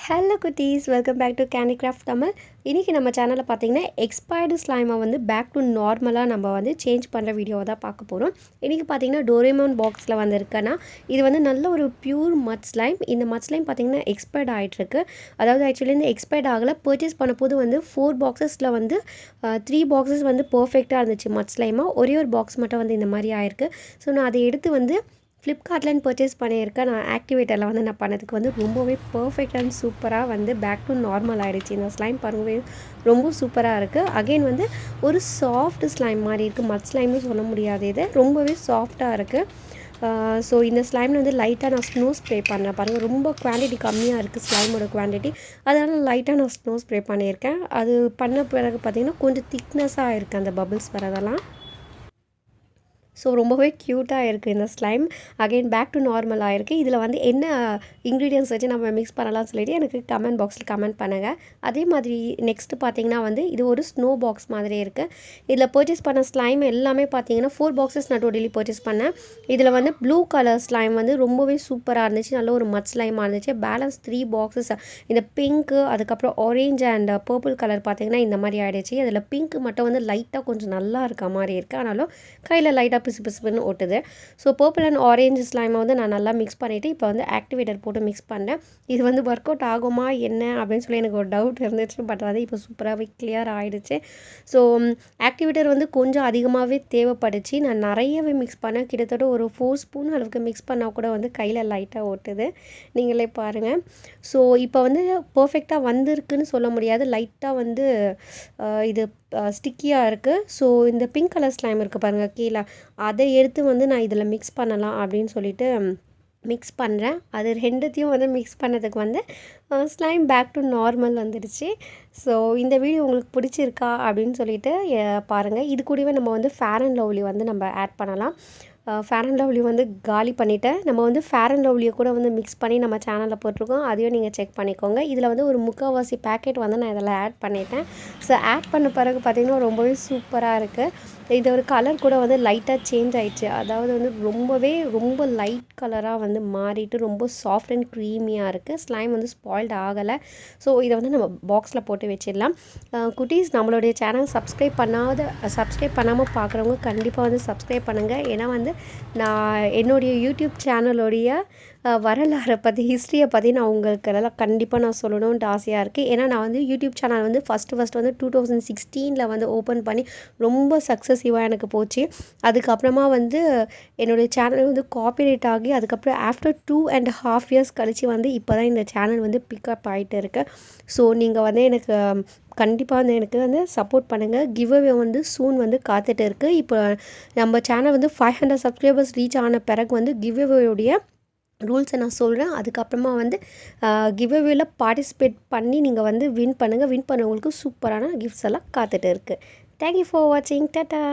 Hello குட்டீஸ், welcome back to candy craft Tamil. இன்றைக்கி நம்ம சேனலில் பார்த்தீங்கன்னா எக்ஸ்பயர்டு ஸ்லைமை வந்து பேக் டு நார்மலாக நம்ம வந்து சேஞ்ச் பண்ணுற வீடியோவை தான் பார்க்க போகிறோம். இன்றைக்கி பார்த்தீங்கன்னா டோரேமோன் பாக்ஸில் வந்து இருக்குன்னா இது வந்து நல்ல ஒரு பியூர் மட் ஸ்லைம். இந்த மட் ஸ்லைம் பார்த்தீங்கன்னா எக்ஸ்பயர்ட் ஆகிட்டுருக்கு. அதாவது ஆக்சுவலி இந்த எக்ஸ்பயர்ட் ஆகலை, பர்ச்சேஸ் பண்ணும்போது வந்து 4 பாக்ஸஸில் வந்து 3 பாக்ஸஸ் வந்து பர்ஃபெக்டாக இருந்துச்சு மட் ஸ்லைமாக. ஒரே ஒரு பாக்ஸ் மட்டும் வந்து இந்த மாதிரி ஆயிருக்கு. ஸோ நான் அதை எடுத்து வந்து ஃப்ளிப்கார்ட்லேருந்து பர்ச்சேஸ் பண்ணியிருக்கேன். நான் ஆக்டிவேட்டரில் வந்து நான் பண்ணதுக்கு வந்து ரொம்பவே பர்ஃபெக்ட் அண்ட் சூப்பராக வந்து பேக் டு நார்மல் ஆகிடுச்சு. இந்த ஸ்லைம் பாருங்கவே ரொம்ப சூப்பராக இருக்குது. அகெயின் வந்து ஒரு சாஃப்ட் ஸ்லைம் மாதிரி இருக்குது. மட் ஸ்லைம்னு சொல்ல முடியாது, இது ரொம்பவே சாஃப்டாக இருக்குது. ஸோ இந்த ஸ்லைமில் வந்து லைட்டாக நான் ஸ்னோ ஸ்ப்ரே பண்ணேன் பாருங்கள். ரொம்ப குவான்டிட்டி கம்மியாக இருக்குது ஸ்லைமோட குவான்டிட்டி, அதனால் லைட்டாக நான் ஸ்னோ ஸ்ப்ரே பண்ணியிருக்கேன். அது பண்ண பிறகு பார்த்திங்கன்னா கொஞ்சம் திக்னஸாக இருக்குது அந்த பபிள்ஸ் வரதெல்லாம். ஸோ ரொம்பவே க்யூட்டாக இருக்குது இந்த slime. Again back to normal ஆகிருக்கு. இதில் வந்து என்ன இன்க்ரீடியன்ஸ் வச்சு நம்ம மிக்ஸ் பண்ணலாம்னு சொல்லிட்டு எனக்கு கமெண்ட் பாக்ஸில் கமெண்ட் பண்ணுங்கள். அதே மாதிரி நெக்ஸ்ட்டு பார்த்தீங்கன்னா வந்து இது ஒரு ஸ்னோ பாக்ஸ் மாதிரி இருக்குது. இதில் பர்ச்சேஸ் பண்ண ஸ்லைம் எல்லாமே பார்த்தீங்கன்னா 4 பாக்ஸஸ் நான் டோட்டலி பர்ச்சேஸ் பண்ணேன். இதில் வந்து ப்ளூ கலர் ஸ்லைம் வந்து ரொம்பவே சூப்பராக இருந்துச்சு, நல்ல ஒரு மட் ஸ்லைமாக இருந்துச்சு. பேலன்ஸ் 3 பாக்ஸஸ் இந்த பிங்க்கு, அதுக்கப்புறம் ஆரேஞ்ச் அண்ட் பர்பிள் கலர் பார்த்தீங்கன்னா இந்த மாதிரி ஆகிடுச்சு. அதில் பிங்க் மட்டும் வந்து லைட்டாக கொஞ்சம் நல்லா இருக்க மாதிரி இருக்குது, ஆனாலும் கையில் லைட்டாக பிசுபிசுன்னு ஓட்டுது. ஸோ பர்பிள் அண்ட் ஆரேஞ்ச் ஸ்லைமை வந்து நான் நல்லா மிக்ஸ் பண்ணிவிட்டு இப்போ வந்து ஆக்டிவேட்டர் போட்டு மிக்ஸ் பண்ணேன். இது வந்து ஒர்க் அவுட் ஆகுமா என்ன அப்படின்னு சொல்லி எனக்கு ஒரு டவுட் இருந்துச்சு. பட் வந்து இப்போ சூப்பராகவே கிளியர் ஆகிடுச்சு. ஸோ ஆக்டிவேட்டர் வந்து கொஞ்சம் அதிகமாகவே தேவைப்படுச்சு. நான் நிறையவே மிக்ஸ் பண்ணேன். கிட்டத்தட்ட ஒரு 4 ஸ்பூன் அளவுக்கு மிக்ஸ் பண்ணால் கூட வந்து கையில் லைட்டாக ஓட்டுது, நீங்களே பாருங்கள். ஸோ இப்போ வந்து பர்ஃபெக்டாக வந்திருக்குன்னு சொல்ல முடியாது, லைட்டாக வந்து இது ஸ்டிக்கியாக இருக்குது. ஸோ இந்த பிங்க் கலர் ஸ்லைம் இருக்குது பாருங்கள் கீழே, அதை எடுத்து வந்து நான் இதில் மிக்ஸ் பண்ணலாம் அப்படின்னு சொல்லிட்டு மிக்ஸ் பண்ணுறேன். அது ரெண்டுத்தையும் வந்து மிக்ஸ் பண்ணதுக்கு வந்து ஸ்லைம் பேக் டு நார்மல் வந்துடுச்சு. ஸோ இந்த வீடியோ உங்களுக்கு பிடிச்சிருக்கா அப்படின்னு சொல்லிட்டு பாருங்கள். இது கூடவே நம்ம வந்து ஃபேர் அண்ட் லவ்லி வந்து நம்ம ஆட் பண்ணலாம். ஃபேர் அண்ட் லவ்லி வந்து காலி பண்ணிவிட்டேன். நம்ம வந்து ஃபேர் அண்ட் லவ்லியை கூட வந்து மிக்ஸ் பண்ணி நம்ம சேனலில் போட்டிருக்கோம், அதையும் நீங்கள் செக் பண்ணிக்கோங்க. இதில் வந்து ஒரு 3/4 பேக்கெட் வந்து நான் இதில் ஆட் பண்ணிட்டேன். ஸோ ஆட் பண்ண பிறகு பார்த்திங்கன்னா ரொம்பவே சூப்பராக இருக்குது. இது ஒரு கலர் கூட வந்து லைட்டாக சேஞ்ச் ஆகிடுச்சு. அதாவது வந்து ரொம்ப லைட் கலராக வந்து மாறிட்டு ரொம்ப சாஃப்ட் அண்ட் க்ரீமியாக இருக்குது. ஸ்லைம் வந்து ஸ்பாயில்ட் ஆகலை. ஸோ இதை வந்து நம்ம பாக்ஸில் போட்டு வச்சிடலாம். குட்டீஸ், நம்மளுடைய சேனல் சப்ஸ்கிரைப் பண்ணாமல் பார்க்குறவங்க கண்டிப்பாக வந்து சப்ஸ்கிரைப் பண்ணுங்கள். ஏன்னா வந்து நான் என்னுடைய யூடியூப் சேனலோடைய வரலாறை பற்றி, ஹிஸ்ட்ரியை பற்றி நான் உங்களுக்கு எல்லாம் கண்டிப்பாக நான் சொல்லணுன்ட்டு ஆசையாக இருக்குது. ஏன்னா நான் வந்து யூடியூப் சேனல் வந்து ஃபஸ்ட்டு வந்து 2016 வந்து ஓப்பன் பண்ணி ரொம்ப சக்ஸஸிவாக எனக்கு போச்சு. அதுக்கப்புறமா வந்து என்னுடைய சேனல் வந்து காப்பிரைட் ஆகி அதுக்கப்புறம் ஆஃப்டர் 2.5 இயர்ஸ் கழித்து வந்து இப்போ தான் இந்த சேனல் வந்து பிக்கப் ஆகிட்டு இருக்கு. ஸோ நீங்கள் வந்து எனக்கு கண்டிப்பாக வந்து எனக்கு வந்து சப்போர்ட் பண்ணுங்கள். கிவ்அவே வந்து சூன் வந்து காத்துட்டு இருக்குது. இப்போ நம்ம சேனல் வந்து 500 சப்ஸ்கிரைபர்ஸ் ரீச் ஆன பிறகு வந்து கிவ்அவேயோடைய ரூல்ஸை நான் சொல்கிறேன். அதுக்கப்புறமா வந்து கிவ்அவேல பார்ட்டிசிபேட் பண்ணி நீங்கள் வந்து வின் பண்ணுங்கள். வின் பண்ணவங்களுக்கு சூப்பரான கிஃப்ட்ஸ் எல்லாம் காத்துட்டு இருக்குது. தேங்க்யூ ஃபார் வாட்சிங். டாடா.